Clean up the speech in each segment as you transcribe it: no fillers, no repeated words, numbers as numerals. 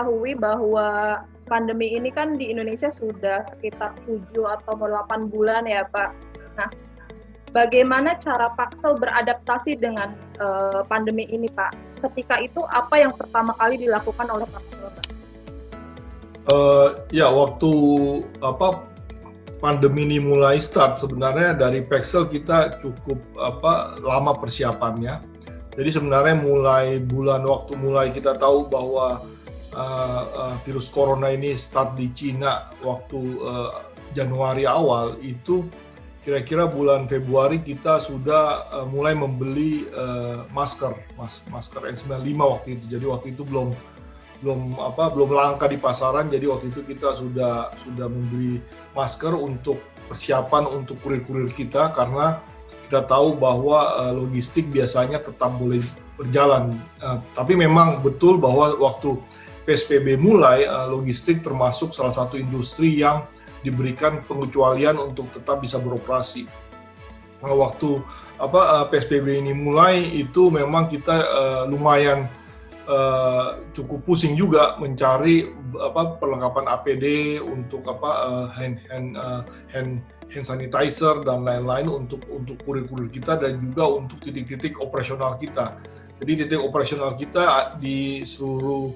ketahui bahwa pandemi ini kan di Indonesia sudah sekitar 7 atau 8 bulan ya Pak. Nah, bagaimana cara Paxel beradaptasi dengan pandemi ini Pak? Ketika itu apa yang pertama kali dilakukan oleh Paxel Pak? Ya, waktu pandemi ini mulai start, sebenarnya dari Paxel kita cukup lama persiapannya. Jadi sebenarnya waktu mulai kita tahu bahwa virus corona ini start di Cina waktu Januari awal, itu kira-kira bulan Februari kita sudah mulai membeli masker N95 waktu itu. Jadi waktu itu belum langka di pasaran, jadi waktu itu kita sudah membeli masker untuk persiapan untuk kurir-kurir kita, karena kita tahu bahwa logistik biasanya tetap boleh berjalan. Tapi memang betul bahwa waktu PSBB mulai, logistik termasuk salah satu industri yang diberikan pengecualian untuk tetap bisa beroperasi. Waktu PSBB ini mulai, itu memang kita lumayan cukup pusing juga mencari perlengkapan APD untuk hand sanitizer dan lain-lain untuk kurir-kurir kita dan juga untuk titik-titik operasional kita. Jadi titik operasional kita di seluruh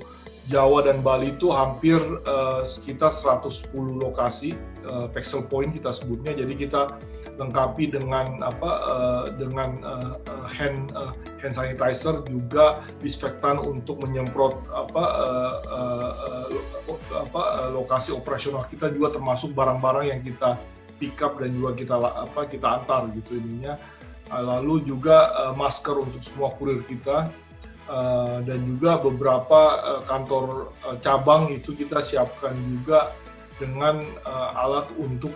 Jawa dan Bali itu hampir sekitar 110 lokasi Paxel Point kita sebutnya. Jadi kita lengkapi dengan hand sanitizer, juga disinfektan untuk menyemprot lokasi operasional kita, juga termasuk barang-barang yang kita pick up dan juga kita antar gitu ininya. Lalu juga masker untuk semua kurir kita, dan juga beberapa kantor cabang itu kita siapkan juga dengan alat untuk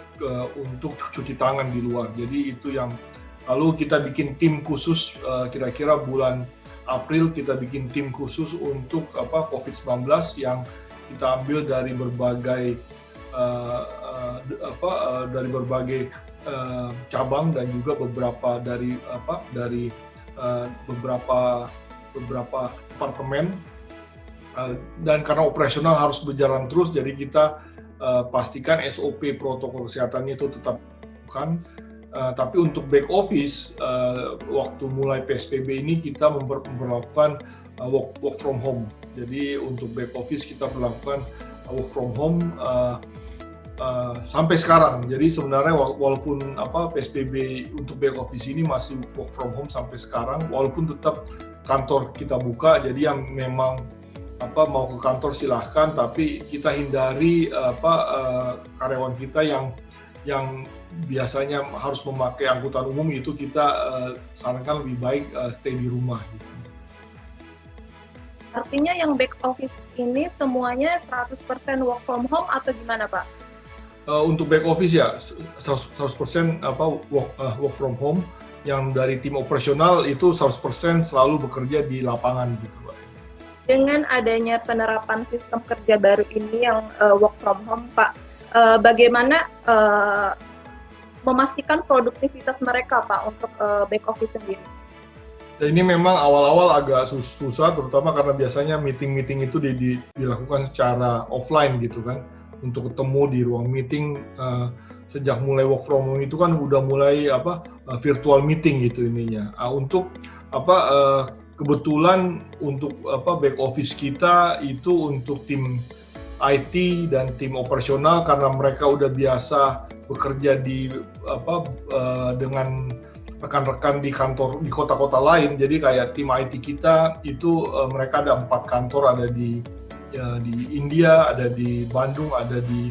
cuci tangan di luar. Jadi itu yang lalu kita bikin tim khusus, kira-kira bulan April kita bikin tim khusus untuk COVID-19 yang kita ambil dari berbagai cabang dan juga beberapa dari beberapa departemen, dan karena operasional harus berjalan terus, jadi kita pastikan SOP protokol kesehatannya itu tetap bukan. Tapi untuk back office, waktu mulai PSBB ini kita memperlakukan work from home. Jadi untuk back office kita berlakukan work from home sampai sekarang. Jadi sebenarnya walaupun PSBB untuk back office ini masih work from home sampai sekarang, walaupun tetap kantor kita buka, jadi yang memang mau ke kantor silahkan, tapi kita hindari karyawan kita yang biasanya harus memakai angkutan umum, itu kita sarankan lebih baik stay di rumah. Gitu. Artinya yang back office ini semuanya 100% work from home atau gimana Pak? Untuk back office ya 100% work from home. Yang dari tim operasional itu 100% selalu bekerja di lapangan gitu Pak. Dengan adanya penerapan sistem kerja baru ini yang work from home Pak, bagaimana memastikan produktivitas mereka Pak untuk back office sendiri? Dan ini memang awal-awal agak susah, terutama karena biasanya meeting-meeting itu dilakukan secara offline gitu kan, untuk ketemu di ruang meeting. Sejak mulai work from home itu kan udah mulai virtual meeting gitu ininya. Untuk kebetulan untuk back office kita itu untuk tim IT dan tim operasional, karena mereka udah biasa bekerja dengan rekan-rekan di kantor di kota-kota lain. Jadi kayak tim IT kita itu mereka ada 4 kantor, ada di India, ada di Bandung, ada di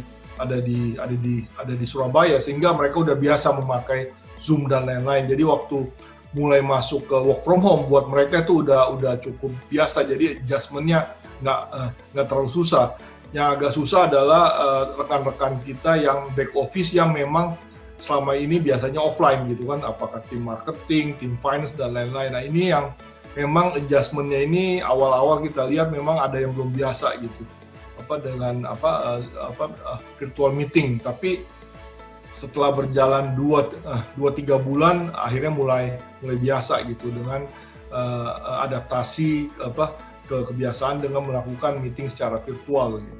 Surabaya, sehingga mereka udah biasa memakai Zoom dan lain-lain. Jadi waktu mulai masuk ke work from home, buat mereka itu udah cukup biasa. Jadi adjustment-nya nggak terlalu susah. Yang agak susah adalah rekan-rekan kita yang back office yang memang selama ini biasanya offline gitu kan, apakah tim marketing, tim finance dan lain-lain. Nah ini yang memang adjustment-nya ini awal-awal kita lihat memang ada yang belum biasa gitu. Dengan virtual meeting, tapi setelah berjalan 2-3 bulan akhirnya mulai biasa gitu dengan adaptasi kebiasaan dengan melakukan meeting secara virtual gitu.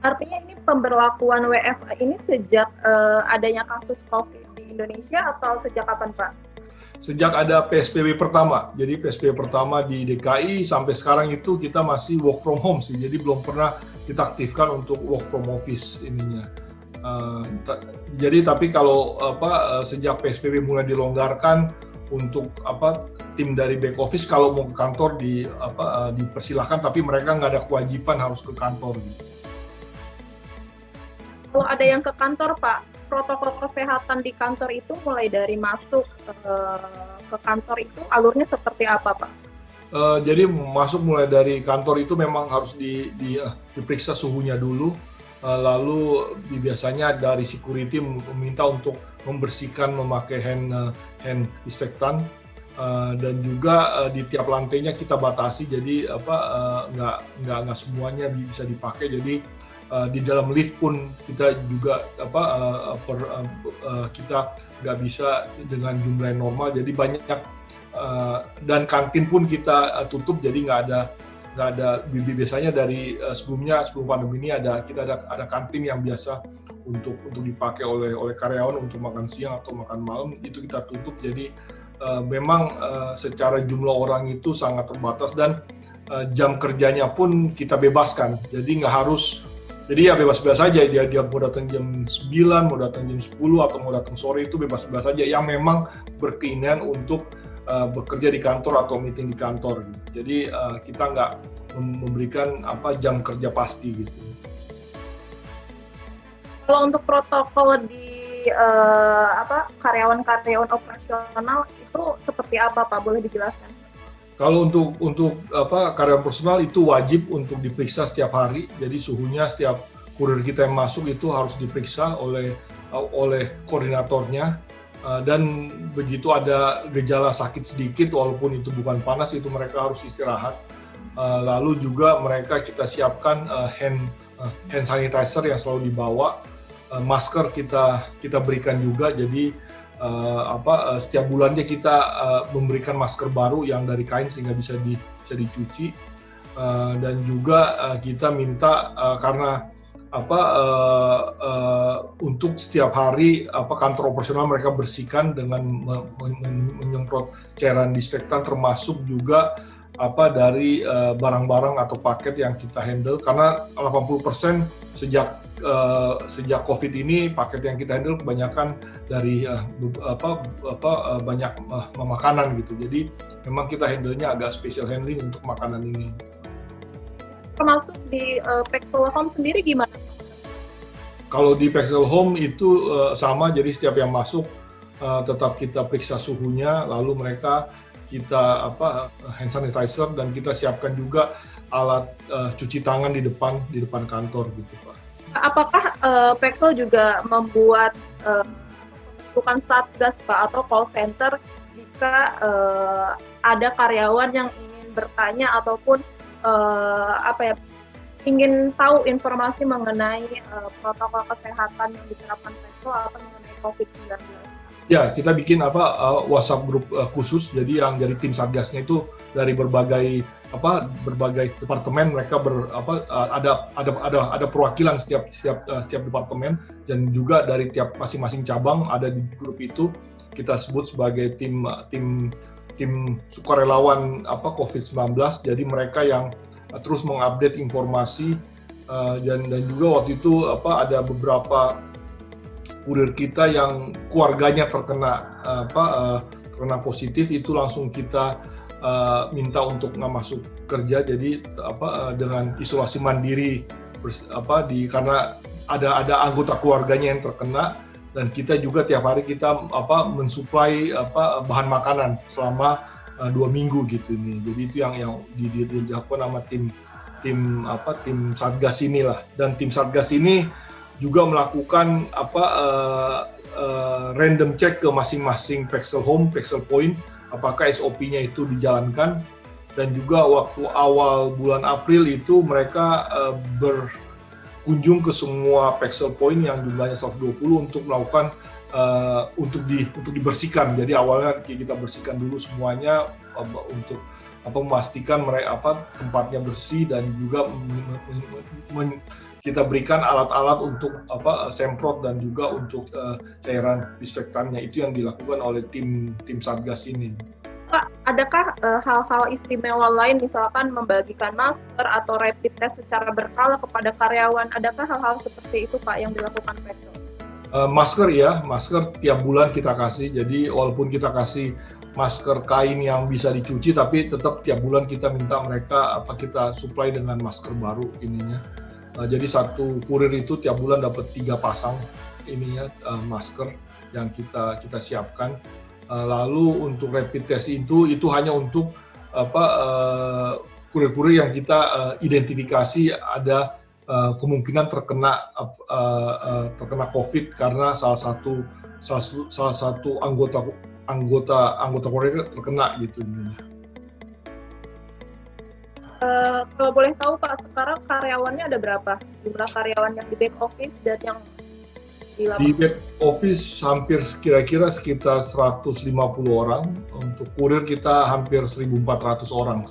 Artinya ini pemberlakuan WFA ini sejak adanya kasus COVID di Indonesia atau sejak kapan, Pak? Sejak ada PSBB pertama. Jadi PSBB pertama di DKI sampai sekarang itu kita masih work from home sih. Jadi belum pernah kita aktifkan untuk work from office ininya. Jadi tapi kalau sejak PSBB mulai dilonggarkan untuk tim dari back office kalau mau ke kantor dipersilahkan, tapi mereka nggak ada kewajiban harus ke kantor gitu. Kalau ada yang ke kantor, Pak, protokol kesehatan di kantor itu mulai dari masuk ke kantor itu alurnya seperti apa, Pak? Jadi masuk mulai dari kantor itu memang harus diperiksa suhunya dulu, lalu biasanya dari security meminta untuk membersihkan memakai hand disinfektan, dan juga di tiap lantainya kita batasi, jadi nggak semuanya bisa dipakai. Jadi di dalam lift pun kita juga kita nggak bisa dengan jumlah yang normal, jadi banyak dan kantin pun kita tutup, jadi nggak ada biasanya dari sebelum pandemi ini kita ada kantin yang biasa untuk dipakai oleh karyawan untuk makan siang atau makan malam, itu kita tutup. Jadi memang secara jumlah orang itu sangat terbatas, dan jam kerjanya pun kita bebaskan, jadi nggak harus. Jadi ya bebas-bebas saja, dia mau datang jam 9, mau datang jam 10, atau mau datang sore, itu bebas-bebas saja yang memang berkeinginan untuk bekerja di kantor atau meeting di kantor gitu. Jadi kita nggak memberikan jam kerja pasti gitu. Kalau untuk protokol di karyawan-karyawan operasional itu seperti apa, Pak? Boleh dijelaskan? Kalau untuk karyawan personal itu wajib untuk diperiksa setiap hari. Jadi suhunya setiap kurir kita yang masuk itu harus diperiksa oleh koordinatornya. Dan begitu ada gejala sakit sedikit, walaupun itu bukan panas, itu mereka harus istirahat. Lalu juga kita siapkan hand sanitizer yang selalu dibawa. Masker kita berikan juga. Jadi setiap bulannya kita memberikan masker baru yang dari kain sehingga bisa dicuci, dan juga kita minta karena untuk setiap hari kantor operasional mereka bersihkan dengan menyemprot cairan disinfektan, termasuk juga dari barang-barang atau paket yang kita handle, karena 80% sejak COVID ini paket yang kita handle kebanyakan dari banyak makanan gitu. Jadi memang kita handle-nya agak special handling untuk makanan ini. Termasuk di Pexel Home sendiri gimana? Kalau di Pexel Home itu sama, jadi setiap yang masuk tetap kita periksa suhunya, lalu kita hand sanitizer, dan kita siapkan juga alat cuci tangan di depan kantor gitu, Pak. Apakah Pexel juga membuat bukan satgas, Pak, atau call center jika ada karyawan yang ingin bertanya ataupun ingin tahu informasi mengenai protokol kesehatan yang diterapkan Pexel atau mengenai COVID-19? Ya, kita bikin WhatsApp grup khusus, jadi yang dari tim satgasnya itu dari berbagai departemen, mereka ada perwakilan setiap departemen, dan juga dari tiap masing-masing cabang ada di grup itu. Kita sebut sebagai tim sukarelawan COVID-19. Jadi mereka yang terus mengupdate informasi, dan juga waktu itu ada beberapa kurir kita yang keluarganya terkena positif, itu langsung kita minta untuk nggak masuk kerja, jadi dengan isolasi mandiri karena ada anggota keluarganya yang terkena, dan kita juga tiap hari kita mensuplai bahan makanan selama 2 minggu gitu ini. Jadi itu yang dilakukan sama tim satgas inilah, dan tim satgas ini juga melakukan random check ke masing-masing Pexel Home, Pexel Point, apakah SOP-nya itu dijalankan. Dan juga waktu awal bulan April itu mereka berkunjung ke semua Pexel Point yang jumlahnya 120 untuk melakukan untuk dibersihkan. Jadi awalnya kita bersihkan dulu semuanya untuk memastikan mereka tempatnya bersih dan juga kita berikan alat-alat untuk semprot dan juga untuk cairan disinfektannya. Itu yang dilakukan oleh tim Satgas ini. Pak, adakah hal-hal istimewa lain, misalkan membagikan masker atau rapid test secara berkala kepada karyawan? Adakah hal-hal seperti itu, Pak, yang dilakukan Pexel? Masker tiap bulan kita kasih. Jadi walaupun kita kasih masker kain yang bisa dicuci, tapi tetap tiap bulan kita minta mereka kita supply dengan masker baru ininya. Jadi satu kurir itu tiap bulan dapat 3 pasang masker yang kita siapkan. Lalu untuk rapid test itu hanya untuk kurir-kurir yang kita identifikasi ada kemungkinan terkena COVID karena salah satu anggota kurir terkena gitu. Kalau boleh tahu Pak, sekarang karyawannya ada berapa? Jumlah karyawan yang di back office dan yang di lapangan? Di back office hampir kira-kira sekitar 150 orang. Untuk kurir kita hampir 1.400 orang.